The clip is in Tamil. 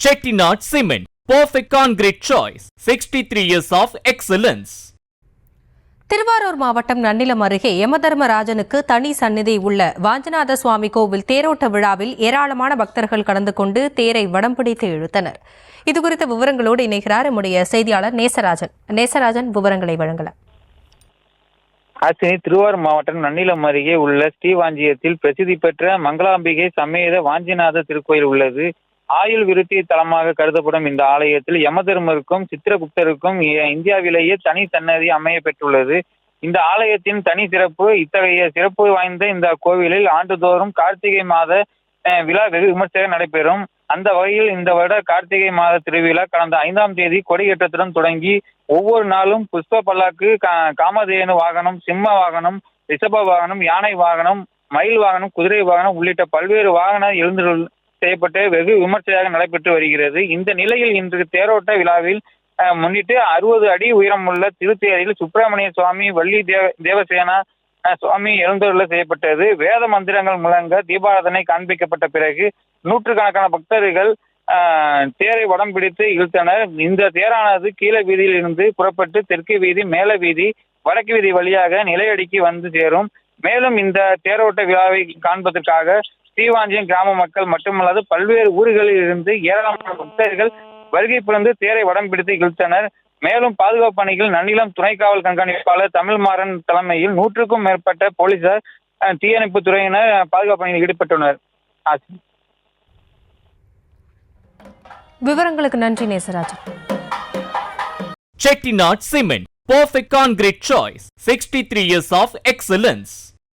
Chettinad Cement, perfect concrete choice. 63 years of excellence. Thiruvarur மாவட்டம் நன்னிலம் அருகே யமதர்மராஜனுக்கு தனி சந்நிதி உள்ள வாஞ்சநாத சுவாமி கோவில் தேரோட்ட விழாவில் ஏராளமான பக்தர்கள் கலந்து கொண்டு தேரை வடம் பிடித்து இழுத்தனர். இதுகுறித்த விவரங்களோடு இணைகிறார் நம்முடைய செய்தியாளர் நேசராஜன் விவரங்களை வழங்கலாம். திருவாரூர் மாவட்டம் நன்னிலம் அருகே உள்ள ஸ்ரீவாஞ்சியத்தில் பிரசித்தி பெற்ற மங்களாம்பிகை சமேத வாஞ்சிநாத திருக்கோயில் உள்ளது. ஆயுள் விருத்தி தலமாக கருதப்படும் இந்த ஆலயத்தில் யமதர்மருக்கும் சித்திரகுப்தருக்கும் இந்தியாவிலேயே தனி சன்னதி அமைய பெற்றுள்ளது. இந்த ஆலயத்தின் தனி சிறப்பு இத்தகைய சிறப்பு வாய்ந்த இந்த கோவிலில் ஆண்டுதோறும் கார்த்திகை மாத விழா வெகு விமர்சையாக நடைபெறும். அந்த வகையில் இந்த வருட கார்த்திகை மாத திருவிழா கடந்த 5ஆம் தேதி கொடியேற்றத்துடன் தொடங்கி ஒவ்வொரு நாளும் புஷ்ப பல்லாக்கு, காமதேனு வாகனம், சிம்ம வாகனம், ரிஷப வாகனம், யானை வாகனம், மயில் வாகனம், குதிரை வாகனம் உள்ளிட்ட பல்வேறு வாகன எழுந்துள்ள செய்யப்பட்டு வெகு விமர்சையாக நடைபெற்று வருகிறது. இந்த நிலையில் இன்று தேரோட்ட விழாவில் முன்னிட்டு 60 அடி உயரமுள்ள திருத்தேரில் சுப்பிரமணிய சுவாமி, வள்ளி தேவசேனா சுவாமி எழுந்தருள செய்யப்பட்டது. வேத மந்திரங்கள் முழங்க தீபாராதனை காண்பிக்கப்பட்ட பிறகு நூற்றுக்கணக்கான பக்தர்கள் தேரை வடம் பிடித்து இழுத்தனர். இந்த தேரானது கீழ வீதியில் இருந்து புறப்பட்டு தெற்கு வீதி, மேல வீதி, வடக்கு வீதி வழியாக நிலையடிக்கு வந்து சேரும். மேலும் இந்த தேரோட்ட விழாவை காண்பதற்காக ஸ்ரீவாஞ்சியம் கிராம மக்கள் மட்டுமல்லாது பல்வேறு ஊர்களில் இருந்து ஏராளமான பக்தர்கள் வருகை புரிந்து தேரை வடம் பிடித்து இழுத்தனர். மேலும் பாதுகாப்பு பணிகள் நன்னிலம் துணை காவல் கண்காணிப்பாளர் தமிழ்மாறன் தலைமையில் 100க்கும் மேற்பட்ட போலீசார், தீயணைப்பு துறையினர் பாதுகாப்பு பணியில் ஈடுபட்டுள்ளனர். விவரங்களுக்கு நன்றி Nesarajan. Chettinad Cement, perfect concrete choice. 63 years of excellence.